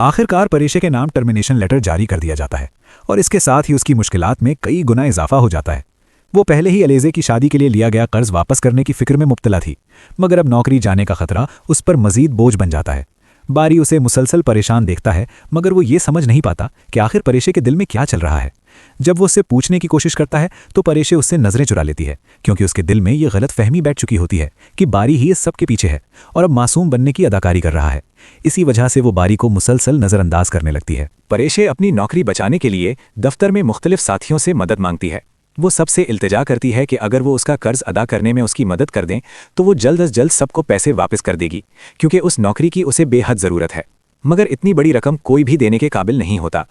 आखिरकार परेशे के नाम टर्मिनेशन लेटर जारी कर दिया जाता है और इसके साथ ही उसकी मुश्किलात में कई गुना इजाफा हो जाता है। वो पहले ही अलेज़े की शादी के लिए लिया गया कर्ज वापस करने की फिक्र में मुब्तला थी, मगर अब नौकरी जाने का खतरा उस पर मजीद बोझ बन जाता है। बारी उसे मुसलसल परेशान देखता है, मगर वो ये समझ नहीं पाता कि आखिर परेशे के दिल में क्या चल रहा है। जब वो उससे पूछने की कोशिश करता है तो परेशे उससे नजरें चुरा लेती है, क्योंकि उसके दिल में ये गलत फहमी बैठ चुकी होती है कि बारी ही इस सब के पीछे है और अब मासूम बनने की अदाकारी कर रहा है। इसी वजह से वो बारी को मुसलसल नजरअंदाज करने लगती है। परेशे अपनी नौकरी बचाने के लिए दफ्तर में मुख्तलिफ साथियों से मदद मांगती है। वो सबसे इल्तिजा करती है कि अगर वो उसका कर्ज अदा करने में उसकी मदद कर दें तो वो जल्द अज जल्द सबको पैसे वापस कर देगी, क्योंकि उस नौकरी की उसे बेहद ज़रूरत है। मगर इतनी बड़ी रकम कोई भी देने के काबिल नहीं होता।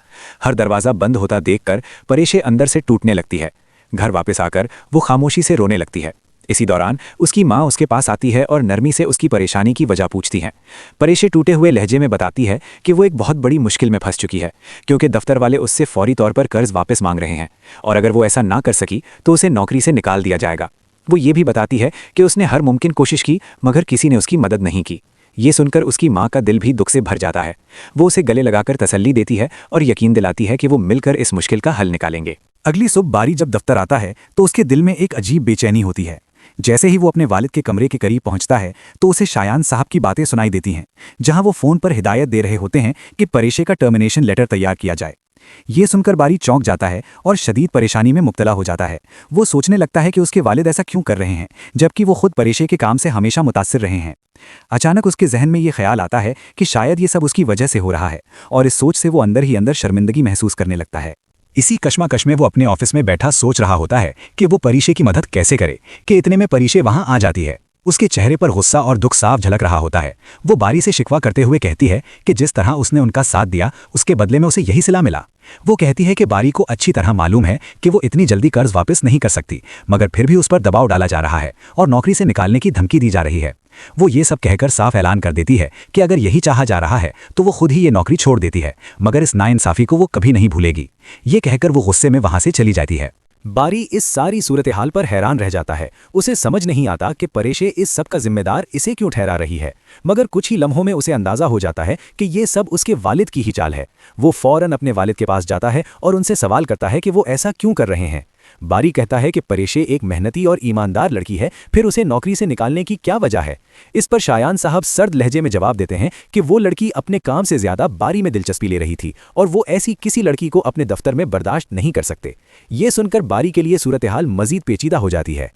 हर दरवाज़ा बंद होता देखकर परेशे अंदर से टूटने लगती है। घर वापस आकर वो खामोशी से रोने लगती है। इसी दौरान उसकी माँ उसके पास आती है और नरमी से उसकी परेशानी की वजह पूछती हैं। परेशे टूटे हुए लहजे में बताती है कि वो एक बहुत बड़ी मुश्किल में फंस चुकी है, क्योंकि दफ्तर वाले उससे फौरी तौर पर कर्ज वापस मांग रहे हैं और अगर वो ऐसा ना कर सकी तो उसे नौकरी से निकाल दिया जाएगा। वो ये भी बताती है कि उसने हर मुमकिन कोशिश की, मगर किसी ने उसकी मदद नहीं की। ये सुनकर उसकी माँ का दिल भी दुख से भर जाता है। वो उसे गले लगाकर तसल्ली देती है और यकीन दिलाती है कि वो मिलकर इस मुश्किल का हल निकालेंगे। अगली सुबह बारी जब दफ्तर आता है तो उसके दिल में एक अजीब बेचैनी होती है। जैसे ही वो अपने वालिद के कमरे के करीब पहुंचता है तो उसे शायान साहब की बातें सुनाई देती हैं, जहां वो फ़ोन पर हिदायत दे रहे होते हैं कि परेशे का टर्मिनेशन लेटर तैयार किया जाए। ये सुनकर बारी चौंक जाता है और शदीद परेशानी में मुब्तला हो जाता है। वो सोचने लगता है कि उसके वालिद ऐसा क्यों कर रहे हैं, जबकि वो खुद परेशे के काम से हमेशा मुतासिर रहे हैं। अचानक उसके जहन में ये ख्याल आता है कि शायद ये सब उसकी वजह से हो रहा है, और इस सोच से वो अंदर ही अंदर शर्मिंदगी महसूस करने लगता है। इसी कश्मकश में वो अपने ऑफिस में बैठा सोच रहा होता है कि वो परेशे की मदद कैसे करे कि इतने में परेशे वहां आ जाती है। उसके चेहरे पर गुस्सा और दुख साफ झलक रहा होता है। वो बारी से शिकवा करते हुए कहती है कि जिस तरह उसने उनका साथ दिया उसके बदले में उसे यही सिला मिला। वो कहती है कि बारी को अच्छी तरह मालूम है कि वो इतनी जल्दी कर्ज वापस नहीं कर सकती, मगर फिर भी उस पर दबाव डाला जा रहा है और नौकरी से निकालने की धमकी दी जा रही है। वो ये सब कहकर साफ ऐलान कर देती है कि अगर यही चाहा जा रहा है तो वो खुद ही ये नौकरी छोड़ देती है, मगर इस नाइंसाफी को वो कभी नहीं भूलेगी। ये कहकर वो गुस्से में वहां से चली जाती है। बारी इस सारी सूरत हाल पर हैरान रह जाता है। उसे समझ नहीं आता कि परेशे इस सब का जिम्मेदार इसे क्यों ठहरा रही है, मगर कुछ ही लम्हों में उसे अंदाजा हो जाता है कि ये सब उसके वालिद की ही चाल है। वो फौरन अपने वालिद के पास जाता है और उनसे सवाल करता है कि वो ऐसा क्यों कर रहे हैं। बारी कहता है कि परेशे एक मेहनती और ईमानदार लड़की है, फिर उसे नौकरी से निकालने की क्या वजह है। इस पर शायान साहब सर्द लहजे में जवाब देते हैं कि वो लड़की अपने काम से ज्यादा बारी में दिलचस्पी ले रही थी और वो ऐसी किसी लड़की को अपने दफ्तर में बर्दाश्त नहीं कर सकते। ये सुनकर बारी के लिए सूरत हाल मजीद पेचीदा हो जाती है।